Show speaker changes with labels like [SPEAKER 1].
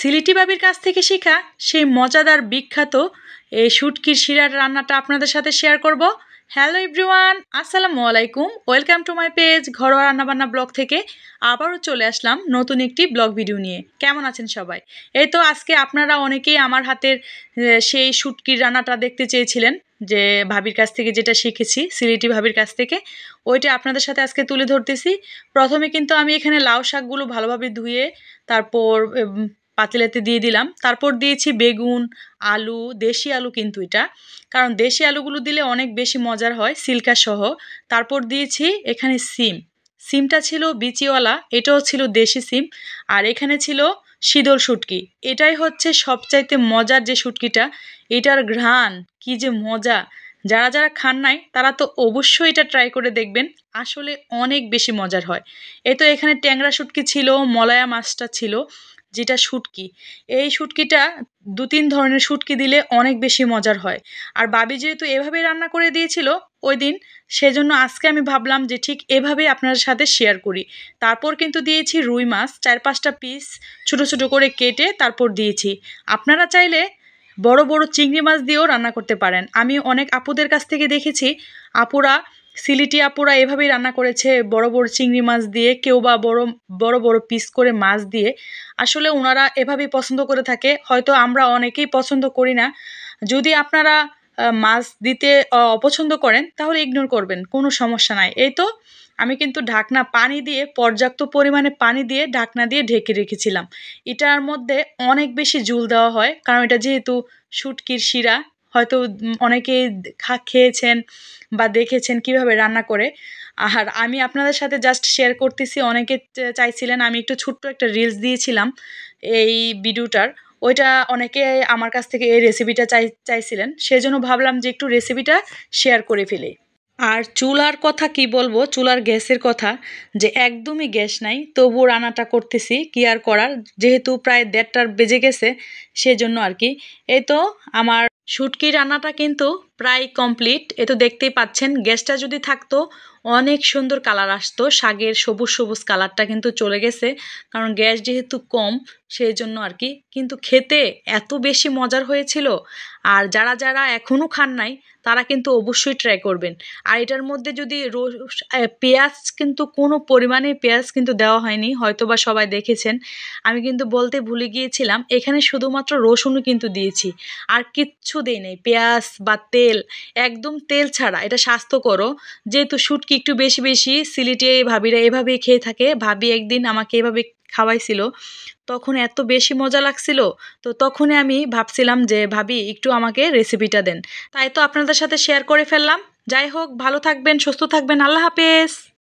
[SPEAKER 1] সিলেটি ভাবির কাছ থেকে শেখা সেই মজাদার বিখ্যাত এই শুটকির শিরার রান্নাটা আপনাদের সাথে শেয়ার করব। হ্যালো এভরিওয়ান, আসসালামু আলাইকুম। ওয়েলকাম টু মাই পেজ ঘরোয়া রান্নাবান্না ব্লগ থেকে আবারও চলে আসলাম নতুন একটি ব্লগ ভিডিও নিয়ে। কেমন আছেন সবাই? এই তো আজকে আপনারা অনেকেই আমার হাতের সেই শুটকির রান্নাটা দেখতে চেয়েছিলেন, যে ভাবির কাছ থেকে যেটা শিখেছি সিলেটি ভাবির কাছ থেকে, ওইটা আপনাদের সাথে আজকে তুলে ধরতেছি। প্রথমে কিন্তু আমি এখানে লাউ শাকগুলো ভালোভাবে ধুয়ে তারপর পাতিলাতে দিয়ে দিলাম। তারপর দিয়েছি বেগুন, আলু, দেশি আলু কিন্তু এটা, কারণ দেশি আলুগুলো দিলে অনেক বেশি মজার হয় সিল্কা সহ। তারপর দিয়েছি এখানে সিমটা ছিল বিচিওয়ালা, এটাও ছিল দেশি সিম। আর এখানে ছিল শীতল শুটকি। এটাই হচ্ছে সবচাইতে মজার যে শুটকিটা, এটার ঘ্রাণ কি যে মজা! যারা যারা খান নাই তারা তো অবশ্যই এটা ট্রাই করে দেখবেন, আসলে অনেক বেশি মজার হয়। এই তো এখানে ট্যাংরা শুটকি ছিল, মলায়া মাছটা ছিল, যেটা শুটকি। এই শুটকিটা ২-৩ ধরনের শুটকি দিলে অনেক বেশি মজার হয়। আর বাবি যেহেতু এভাবেই রান্না করে দিয়েছিল ওই দিন, সেজন্য আজকে আমি ভাবলাম যে ঠিক এভাবেই আপনাদের সাথে শেয়ার করি। তারপর কিন্তু দিয়েছি রুই মাছ ৪-৫টা পিস ছোট ছোট করে কেটে তারপর দিয়েছি। আপনারা চাইলে বড় বড় চিংড়ি মাছ দিয়েও রান্না করতে পারেন। আমি অনেক আপুদের কাছ থেকে দেখেছি, আপুরা, সিলেটি আপুরা এভাবেই রান্না করেছে, বড় বড় চিংড়ি মাছ দিয়ে, কেউ বা বড় বড় বড় পিস করে মাছ দিয়ে। আসলে ওনারা এভাবেই পছন্দ করে থাকে, হয়তো আমরা অনেকেই পছন্দ করি না। যদি আপনারা মাছ দিতে অপছন্দ করেন তাহলে ইগনোর করবেন, কোনো সমস্যা নাই। এই তো আমি কিন্তু ঢাকনা পানি দিয়ে, পর্যাপ্ত পরিমাণে পানি দিয়ে ঢাকনা দিয়ে ঢেকে রেখেছিলাম। এটার মধ্যে অনেক বেশি জুল দেওয়া হয়, কারণ এটা যেহেতু শুটকির শিরা। হয়তো অনেকেই খেয়েছেন বা দেখেছেন কিভাবে রান্না করে। আর আমি আপনাদের সাথে জাস্ট শেয়ার করতেছি। অনেকে চাইছিলেন আমি একটু ছোট্ট একটা রিলস দিয়েছিলাম এই ভিডিওটার, ওইটা অনেকে আমার কাছ থেকে এই রেসিপিটা চাইছিলেন, সেজন্য ভাবলাম যে একটু রেসিপিটা শেয়ার করে ফেলি। আর চুলার কথা কি বলবো, চুলার গ্যাসের কথা, যে একদমই গ্যাস নাই, তবুও রান্নাটা করতেছি, কি আর করার, যেহেতু প্রায় ১:৩০ বেজে গেছে সেজন্য আর কি। এই তো আমার শুটকি রান্নাটা কিন্তু প্রায় কমপ্লিট। এ তো দেখতেই পাচ্ছেন, গ্যাসটা যদি থাকতো অনেক সুন্দর কালার আসতো, শাকের সবুজ সবুজ কালারটা কিন্তু চলে গেছে, কারণ গ্যাস যেহেতু কম সেই জন্য আর কি। কিন্তু খেতে এত বেশি মজার হয়েছিল। আর যারা যারা এখনও খান নাই তারা কিন্তু অবশ্যই ট্রাই করবেন। আর এটার মধ্যে যদি পেঁয়াজ, কিন্তু কোনো পরিমাণে পেঁয়াজ কিন্তু দেওয়া হয়নি, হয়তো বা সবাই দেখেছেন। আমি কিন্তু বলতে ভুলে গিয়েছিলাম, এখানে শুধুমাত্র রসুনও কিন্তু দিয়েছি, আর কিচ্ছু দেই নাই, পেঁয়াজ বা তেল, একদম তেল ছাড়া। এটা স্বাস্থ্যকরও, যেহেতু শুটকি একটু বেশি বেশি সিলেটে ভাবিরা এভাবেই খেয়ে থাকে। ভাবি একদিন আমাকে এভাবে খাওয়াইছিল, তখন এত বেশি মজা লাগছিল। তো তখনই আমি ভাবছিলাম যে ভাবি একটু আমাকে রেসিপিটা দেন, তাই তো আপনাদের সাথে শেয়ার করে ফেললাম। যাই হোক, ভালো থাকবেন, সুস্থ থাকবেন, আল্লাহ হাফেজ।